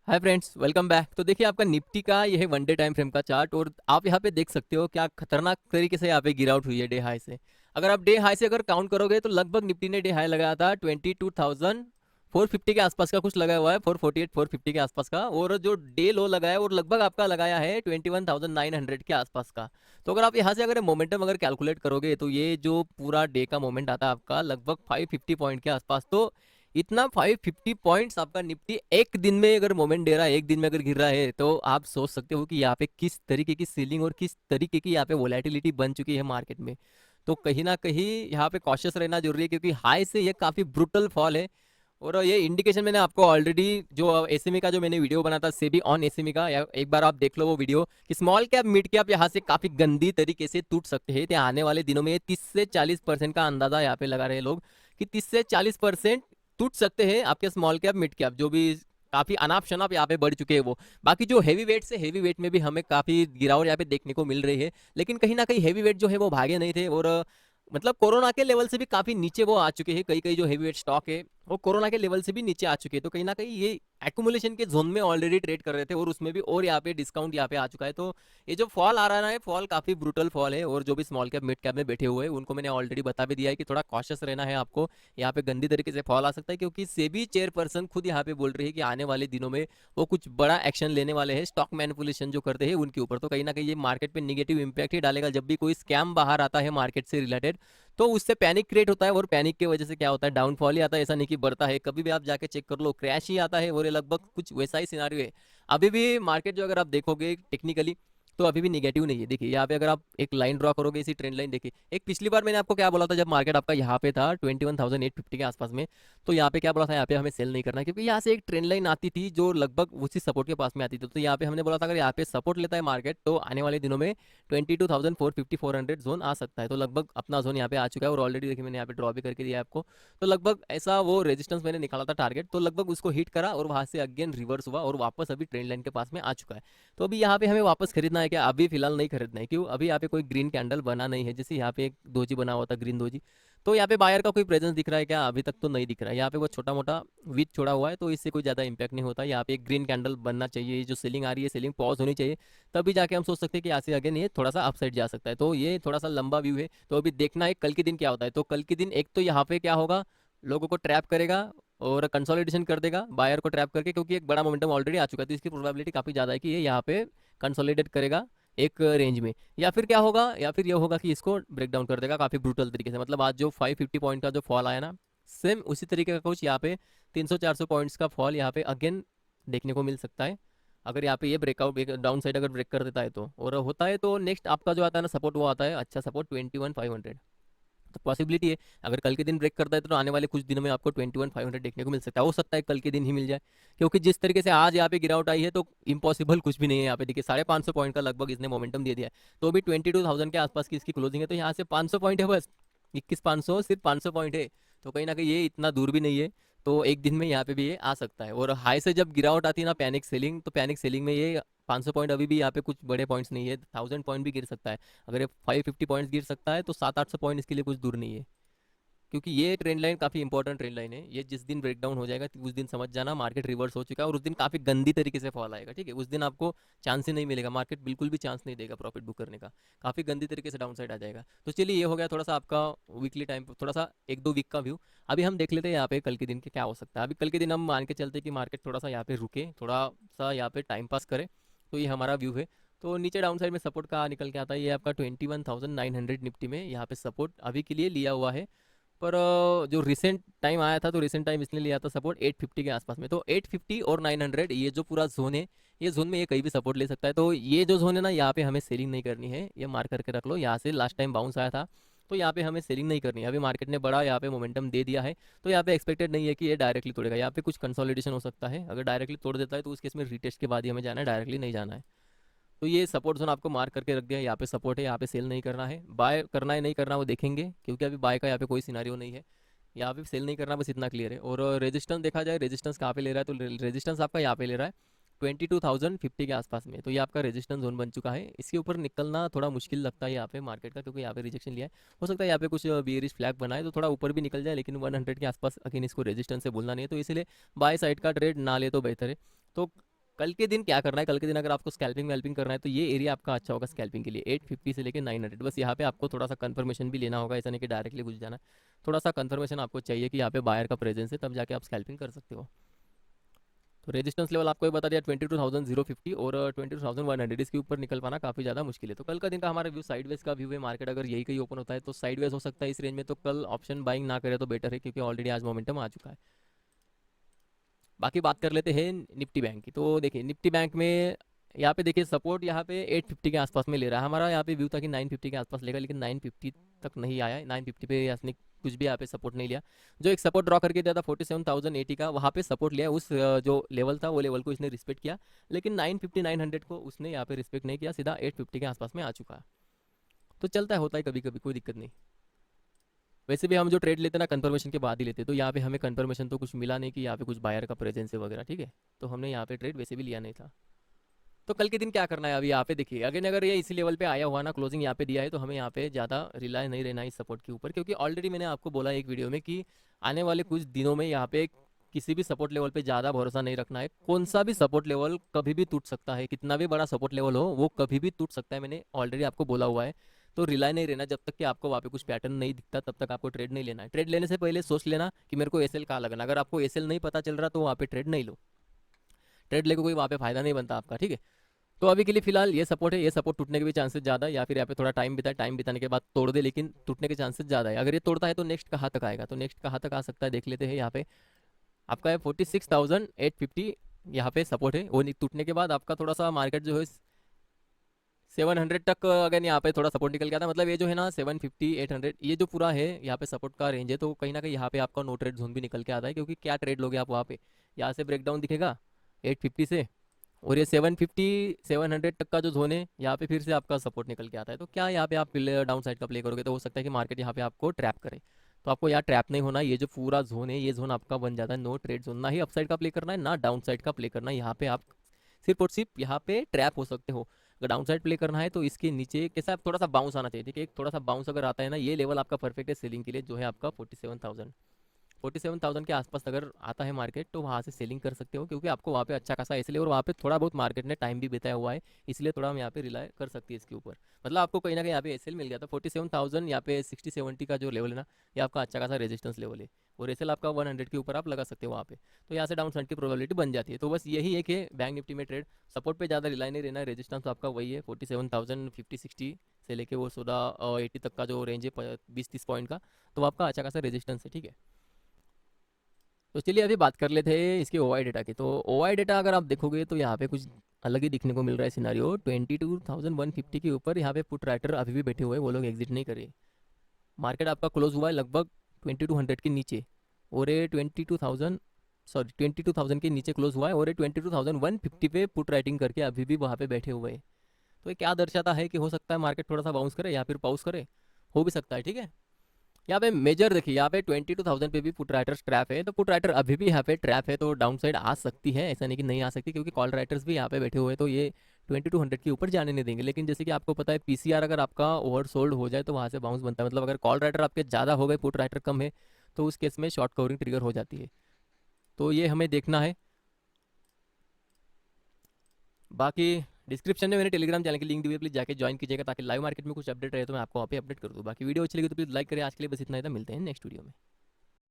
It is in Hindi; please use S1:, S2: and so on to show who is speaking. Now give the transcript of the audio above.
S1: Hi friends, welcome back. तो देखिए आपका निफ्टी का ये है वन डे टाइम फ्रेम का चार्ट और आप यहाँ पे देख सकते हो क्या खतरनाक तरीके से यहाँ पे गिर आउट हुई है डे हाई से। अगर आप डे हाई से अगर काउंट करोगे तो लगभग निफ्टी ने डे हाई लगाया था 22,450 के आसपास का कुछ लगाया हुआ है, 448 450 के आसपास का। और जो डे लो लगाया है और लगभग आपका लगाया है 21,900 के आसपास का। तो अगर आप यहाँ से अगर मोमेंटम अगर कैलकुलेट करोगे तो ये जो पूरा डे का मोमेंट आता है आपका लगभग 550 पॉइंट के आसपास। तो इतना 550 पॉइंट्स आपका निफ्टी एक दिन में अगर मोमेंट दे रहा है, एक दिन में अगर गिर रहा है, तो आप सोच सकते हो कि यहाँ पे किस तरीके की सीलिंग और किस तरीके की यहाँ पे वोलेटिलिटी बन चुकी है मार्केट में। तो कहीं ना कहीं यहाँ पे कॉशियस रहना जरूरी है क्योंकि हाई से ये काफी ब्रुटल फॉल है। और ये इंडिकेशन मैंने आपको ऑलरेडी जो एसएमई का जो मैंने वीडियो बना था सेबी ऑन एसएमई का, एक बार आप देख लो वो वीडियो कि स्मॉल कैप मिड कैप यहाँ से काफी गंदी तरीके से टूट सकते हैं। तो आने वाले दिनों में 30 से 40% का अंदाजा यहाँ पे लगा रहे हैं लोग कि 30 से 40% टूट सकते हैं आपके स्मॉल कैप मिड कैप जो भी काफी अनाप शनाप यहाँ पे बढ़ चुके हैं वो। बाकी जो हैवी वेट से हैवी वेट में भी हमें काफी गिरावट यहाँ पे देखने को मिल रही है। लेकिन कहीं ना कहीं हैवी वेट जो है वो भागे नहीं थे और मतलब कोरोना के लेवल से भी काफी नीचे वो आ चुके हैं। कई कई जो हैवी वेट स्टॉक है वो कोरोना के लेवल से भी नीचे आ चुके हैं। तो कहीं ना कहीं ये एक्यूमुलेशन के जोन में ऑलरेडी ट्रेड कर रहे थे और उसमें भी और यहाँ पे डिस्काउंट यहाँ पे आ चुका है। तो ये जो फॉल आ रहा है फॉल काफी ब्रूटल फॉल है। और जो भी स्मॉल कैप मिड कैप में बैठे हुए हैं उनको मैंने ऑलरेडी बता भी दिया है कि थोड़ा कॉशियस रहना है आपको। यहाँ पे गंदी तरीके से फॉल आ सकता है क्योंकि सेबी चेयरपर्सन खुद यहाँ पे बोल रही है कि आने वाले दिनों में वो कुछ बड़ा एक्शन लेने वाले हैं स्टॉक मैनिपुलेशन जो करते हैं उनके ऊपर। तो कहीं ना कहीं ये मार्केट पे निगेटिव इंपैक्ट ही डालेगा। जब भी कोई स्कैम बाहर आता है मार्केट से रिलेटेड तो उससे पैनिक क्रिएट होता है और पैनिक की वजह से क्या होता है डाउनफॉल ही आता है। ऐसा नहीं कि बढ़ता है, कभी भी आप जाके चेक कर लो क्रैश ही आता है। और ये लगभग कुछ वैसा ही सिनारियो है। अभी भी मार्केट जो अगर आप देखोगे टेक्निकली तो अभी भी निगेटिव नहीं है। देखिए यहाँ पे अगर आप एक लाइन ड्रॉ करोगे इसी ट्रेंड लाइन, देखिए एक पिछली बार मैंने आपको क्या बोला था जब मार्केट आपका यहाँ पे था 21,850 के आसपास में। तो यहाँ पे क्या बोला था, यहाँ पे हमें सेल नहीं करना है क्योंकि यहाँ से एक ट्रेंड लाइन आती थी जो लगभग उसी सपोर्ट के पास में आती थी। तो यहाँ पे हमने बोला था अगर यहाँ पे सपोर्ट लेता है मार्केट तो आने वाले दिनों में 22,450 400 जोन आ सकता है। तो लगभग अपना जोन यहाँ पे आ चुका है और ऑलरेडी देखिए मैंने यहाँ पे ड्रॉ भी करके दिया है आपको। तो लगभग ऐसा वो रेजिस्टेंस मैंने निकाला था टारगेट, तो लगभग उसको हिट करा और वहां से अगेन रिवर्स हुआ और वापस अभी ट्रेंड लाइन के पास में आ चुका है। तो अभी यहाँ पे हमें वापस खरीदना है क्या? अभी फिलहाल नहीं खरीदना है। क्यों? अभी यहाँ पे कोई ग्रीन कैंडल बना नहीं है। जैसे यहाँ पे एक दोजी बना हुआ था ग्रीन दोजी, तो यहाँ पे बायर का कोई प्रेजेंस दिख रहा है क्या? अभी तक तो नहीं दिख रहा है। यहाँ पे वो छोटा मोटा वीक छोड़ा हुआ है तो इससे कोई ज्यादा इंपैक्ट नहीं होता। यहाँ पे एक ग्रीन कैंडल बनना चाहिए। ये जो सेलिंग आ रही है सेलिंग पॉज होनी चाहिए, तभी जाके हम सोच सकते हैं कि यहाँ से अगेन ये थोड़ा सा अपसाइड जा सकता है। तो ये थोड़ा सा लंबा व्यू है। तो अभी देखना है कल के दिन क्या होता है। तो कल के दिन एक तो यहाँ पे क्या होगा, लोगों को ट्रैप करेगा और कंसोलिडेशन कर देगा बायर को ट्रैप करके, क्योंकि एक बड़ा मोमेंटम ऑलरेडी आ चुका है। तो इसकी प्रोबेबिलिटी काफी ज्यादा है कि ये यहाँ पे कंसोलिडेट करेगा एक रेंज में। या फिर क्या होगा, या फिर ये होगा कि इसको ब्रेक डाउन कर देगा काफी ब्रूटल तरीके से। मतलब आज जो 550 पॉइंट का जो फॉल आया ना, सेम उसी तरीके का कुछ यहाँ पे 300 400 पॉइंट्स का फॉल यहाँ पे अगेन देखने को मिल सकता है। अगर यहाँ पे ये ब्रेकआउट डाउन साइड अगर ब्रेक कर देता है तो और होता है तो नेक्स्ट आपका जो आता है ना सपोर्ट, वो आता है अच्छा सपोर्ट 21,500। तो पॉसिबिलिटी है अगर कल के दिन ब्रेक करता है तो आने वाले कुछ दिनों में आपको 21,500 देखने को मिल सकता है। हो सकता है कल के दिन ही मिल जाए, क्योंकि जिस तरीके से आज यहाँ पे गिरावट आई है तो इम्पॉसिबल कुछ भी नहीं है। यहाँ पे देखिए 550 पॉइंट का लगभग इसने मोमेंटम दे दिया है। तो अभी 22,000 के आसपास की इसकी क्लोजिंग है। तो यहाँ से 500 पॉइंट है बस, 21,500 सिर्फ 500 पॉइंट है। तो कहीं ना कहीं ये इतना दूर भी नहीं है। तो एक दिन में यहाँ पे भी ये आ सकता है। और हाई से जब गिरावट आती है ना पैनिक सेलिंग, तो पैनिक सेलिंग में ये 500 पॉइंट अभी भी यहाँ पे कुछ बड़े पॉइंट्स नहीं है। 1000 पॉइंट भी गिर सकता है। अगर ये 550 पॉइंट्स गिर सकता है तो 700 800 पॉइंट इसके लिए कुछ दूर नहीं है। क्योंकि ये ट्रेंड लाइन काफी इंपॉर्टेंट ट्रेंड लाइन है। ये जिस दिन ब्रेकडाउन हो जाएगा तो उस दिन समझ जाना मार्केट रिवर्स हो चुका है और उस दिन काफी गंदी तरीके से फॉल आएगा। ठीक है, उस दिन आपको चांस ही नहीं मिलेगा, मार्केट बिल्कुल भी चांस नहीं देगा प्रॉफिट बुक करने का। काफी गंदी तरीके से डाउन साइड आ जाएगा। तो चलिए ये हो गया थोड़ा सा आपका वीकली टाइम, थोड़ा सा एक दो वीक का व्यू। अभी हम देख लेते हैं यहाँ पे कल के दिन के क्या हो सकता है। अभी कल के दिन हम मान के चलते हैं कि मार्केट थोड़ा सा यहाँ पे रुके, थोड़ा सा यहाँ पे टाइम पास करे। तो ये हमारा व्यू है। तो नीचे डाउन साइड में सपोर्ट का निकल के आता है, ये आपका 21,900 निफ्टी में यहाँ पे सपोर्ट अभी के लिए लिया हुआ है। पर जो रिसेंट टाइम आया था तो रिसेंट टाइम इसने लिया था सपोर्ट 850 के आसपास में। तो 850 और 900 ये जो पूरा जोन है, ये जोन में ये कहीं भी सपोर्ट ले सकता है। तो ये जो जोन है ना, यहाँ पे हमें सेलिंग नहीं करनी है। ये मार्क करके रख लो। यहाँ से लास्ट टाइम बाउंस आया था तो यहाँ पे हमें सेलिंग नहीं करनी है। अभी मार्केट ने बड़ा यहाँ पे मोमेंटम दे दिया है तो यहाँ पे एक्सपेक्टेड नहीं है कि ये डायरेक्टली तोड़ेगा। यहाँ पे कुछ कंसोलिडेशन हो सकता है। अगर डायरेक्टली तोड़ देता है तो उस केस में रीटेस्ट के बाद ही हमें जाना है, डायरेक्टली नहीं जाना है। तो ये सपोर्ट जोन आपको मार्क करके रख दिया है। यहाँ पे सपोर्ट है, यहाँ पे सेल नहीं करना है। बाय करना है नहीं करना वो देखेंगे, क्योंकि अभी बाय का यहाँ पे कोई सिनारियो नहीं है। यहाँ पे सेल नहीं करना, बस इतना क्लियर है। और रेजिस्टेंस देखा जाए, रेजिस्टेंस कहाँ पे ले रहा है, तो रेजिस्टेंस आपका यहाँ पे ले रहा है 22,050 के आसपास में। तो ये आपका रेजिस्टेंस जोन बन चुका है। इसके ऊपर निकलना थोड़ा मुश्किल लगता है यहाँ पे मार्केट का, क्योंकि यहाँ पे रिजेक्शन लिया है। हो सकता है यहाँ पे कुछ बियरिश फ्लैग बनाए तो थोड़ा ऊपर भी निकल जाए, लेकिन 100 के आसपास अगेन इसको रेजिस्टेंस से बोलना नहीं है। तो इसलिए बाय साइड का ट्रेड ना ले तो बेहतर है। तो कल के दिन क्या करना है, कल के दिन अगर आपको स्कैल्पिंग वेल्पिंग करना है तो ये एरिया आपका अच्छा होगा स्कैल्पिंग के लिए, 850 से लेके 900। बस यहाँ पे आपको थोड़ा सा कंफर्मेशन भी लेना होगा, ऐसा नहीं कि डायरेक्टली घुस जाना है। थोड़ा सा कंफर्मेशन आपको चाहिए कि यहाँ पे बायर का प्रेजेंस है, तब जाके आप स्कैल्पिंग कर सकते हो। तो रेजिस्टेंस लेवल आपको ये बता दिया 22,050 और 22,100, इसके ऊपर निकल पाना काफ़ी ज़्यादा मुश्किल है। तो कल का दिन का हमारा व्यू साइडवेज का व्यू है। मार्केट अगर यही कहीं ओपन होता है तो साइडवेज हो सकता है इस रेंज में, तो कल ऑप्शन बाइंग ना करे तो बेटर है, क्योंकि ऑलरेडी आज मोमेंटम आ चुका है। बाकी बात कर लेते हैं निफ्टी बैंक की। तो देखिए निफ्टी बैंक में यहाँ पे देखिए सपोर्ट यहाँ पे 850 के आसपास में ले रहा है। हमारा यहाँ पे व्यू था कि 950 के आसपास लेगा, लेकिन 950 तक नहीं आया है। 950 पे यानी कुछ भी यहाँ पे सपोर्ट नहीं लिया। जो एक सपोर्ट ड्रॉ करके दिया था 47,080 का, वहाँ पे सपोर्ट लिया। उस जो लेवल था वो लेवल को इसने रिस्पेक्ट किया, लेकिन 950 900 को उसने यहाँ पे रिस्पेक्ट नहीं किया, सीधा 850 के आसपास में आ चुका है। तो चलता है, होता है कभी कभी, कोई दिक्कत नहीं। वैसे भी हम जो ट्रेड लेते हैं ना कंफर्मेशन के बाद ही लेते हैं, तो यहाँ पे हमें कंफर्मेशन तो कुछ मिला नहीं कि यहाँ पे कुछ बायर का प्रेजेंस है वगैरह, ठीक है। तो हमने यहाँ पे ट्रेड वैसे भी लिया नहीं था। तो कल के दिन क्या करना है, अभी यहाँ पे देखिए अगेन अगर ये इसी लेवल पे आया हुआ ना, क्लोजिंग यहाँ पे दिया है, तो हमें यहाँ पे ज़्यादा रिलाय नहीं रहना इस सपोर्ट के ऊपर, क्योंकि ऑलरेडी मैंने आपको बोला एक वीडियो में कि आने वाले कुछ दिनों में यहाँ पे किसी भी सपोर्ट लेवल पे ज़्यादा भरोसा नहीं रखना है। कौन सा भी सपोर्ट लेवल कभी भी टूट सकता है, कितना भी बड़ा सपोर्ट लेवल हो वो कभी भी टूट सकता है, मैंने ऑलरेडी आपको बोला हुआ है। तो रिलाय नहीं रहना, जब तक कि आपको वहाँ पे कुछ पैटर्न नहीं दिखता तब तक आपको ट्रेड नहीं लेना है। ट्रेड लेने से पहले सोच लेना कि मेरे को एसएल कहाँ लगना। अगर आपको एसएल नहीं पता चल रहा तो वहाँ पे ट्रेड नहीं लो, ट्रेड लेके कोई वहाँ पे फायदा नहीं बनता आपका, ठीक है। तो अभी के लिए फिलहाल ये सपोर्ट है, ये सपोर्ट टूटने के भी चांसेस ज़्यादा है, या फिर यहाँ पे थोड़ा टाइम बिताए, टाइम बिताने के बाद तोड़ दे, लेकिन टूटने के चांसेस ज़्यादा है। अगर ये तोड़ता है तो नेक्स्ट कहाँ तक आएगा, तो नेक्स्ट कहाँ तक आ सकता है देख लेते हैं। यहाँ पे आपका है 46,850 यहाँ पे सपोर्ट है। वो टूटने के बाद आपका थोड़ा सा मार्केट जो है 700 तक, अगर यहाँ पे थोड़ा सपोर्ट निकल गया था, मतलब ये जो है ना 750 800 ये जो पूरा है यहाँ पे सपोर्ट का रेंज है, तो कहीं ना कहीं यहाँ पे आपका नो ट्रेड जोन भी निकल के आता है। क्योंकि क्या ट्रेड लोगे आप वहाँ पे, यहाँ से ब्रेकडाउन दिखेगा 850 से, और ये 750 700 तक का जो जोन है यहाँ पे फिर से आपका सपोर्ट निकल के आता है। तो क्या यहाँ पे आप डाउन साइड का प्ले करोगे तो हो सकता है कि मार्केट यहाँ पे आपको ट्रैप करे। तो आपको यहाँ ट्रैप नहीं होना, ये जो पूरा जोन है ये जोन आपका बन जाता है नो ट्रेड जोन। ना ही अपसाइड का प्ले करना है ना डाउन साइड का प्ले करना है, यहाँ पे आप सिर्फ और सिर्फ यहाँ पे ट्रैप हो सकते हो। अगर डाउन साइड प्ले करना है तो इसके नीचे कैसा थोड़ा सा बाउंस आना चाहिए, ठीक है। एक थोड़ा सा बाउंस अगर आता है ना, ये लेवल आपका परफेक्ट है सेलिंग के लिए, जो है आपका 47,000 के आसपास अगर आता है मार्केट तो वहाँ से सेलिंग कर सकते हो, क्योंकि आपको वहाँ पे अच्छा खासा इसलिए, और वहाँ पे थोड़ा बहुत मार्केट ने टाइम भी बिताया हुआ है, इसलिए थोड़ा हम यहाँ पे रिलाय कर सकती है इसके ऊपर। मतलब आपको कहीं ना कहीं यहाँ पे एसएल मिल गया था 47,000, यहाँ पे 60-70 का जो लेवल है ना, ये आपका अच्छा खासा रेजिस्टेंस लेवल है, और एसएल आपका 100 के ऊपर आप लगा सकते हो वहाँ पे। तो यहाँ से डाउन साइड की प्रोबेबिलिटी बन जाती है। तो बस यही है कि बैंक निफ्टी में ट्रेड सपोर्ट पे ज़्यादा रिलाई नहीं रहना है। रेजिस्टेंस आपका वही है 47,050-60 से लेके वो 16-80 तक का जो रेंज है 20-30 पॉइंट का, तो आपका अच्छा खासा रेजिस्टेंस है, ठीक है। तो चलिए अभी बात कर लेते हैं इसके ओआई डेटा की। तो ओआई डेटा अगर आप देखोगे तो यहाँ पे कुछ अलग ही दिखने को मिल रहा है सिनारियो। 22,150 के ऊपर यहाँ पे पुट राइटर अभी भी बैठे हुए हैं, वो लोग एग्जिट नहीं करे। मार्केट आपका क्लोज हुआ है लगभग 2200 के नीचे, और ये 22,000 के नीचे क्लोज हुआ है, और ये 22,150 पे पुट राइटिंग करके अभी भी वहाँ पे बैठे हुए हैं। तो ये क्या दर्शाता है कि हो सकता है मार्केट थोड़ा सा बाउंस करे या फिर पाउस करे, हो भी सकता है, ठीक है। यहाँ पे मेजर देखिए, यहाँ पे 22,000 पे भी पुट राइटर्स ट्रैप है, तो पुट राइटर अभी भी यहाँ पे ट्रैप है, तो डाउन साइड आ सकती है, ऐसा नहीं कि नहीं आ सकती, क्योंकि कॉल राइटर्स भी यहाँ पे बैठे हुए हैं, तो ये 2200 के ऊपर जाने नहीं देंगे। लेकिन जैसे कि आपको पता है पीसीआर अगर आपका ओवरसोल्ड हो जाए तो वहाँ से बाउंस बनता है, मतलब अगर कॉल राइटर आपके ज़्यादा हो गए पुट राइटर कम है तो उस केस में शॉर्ट कवरिंग ट्रिगर हो जाती है। तो ये हमें देखना है। बाकी डिस्क्रिप्शन में मेरे टेलीग्राम चैनल की लिंक दी हुई है, प्लीज़ जाके ज्वाइन कीजिएगा, ताकि लाइव मार्केट में कुछ अपडेट रहे तो मैं आपको वहाँ पे अपडेट कर दूँ। बाकी वीडियो अच्छी लगी तो प्लीज़ लाइक करें। आज के लिए बस इतना ही था, मिलते हैं नेक्स्ट वीडियो में।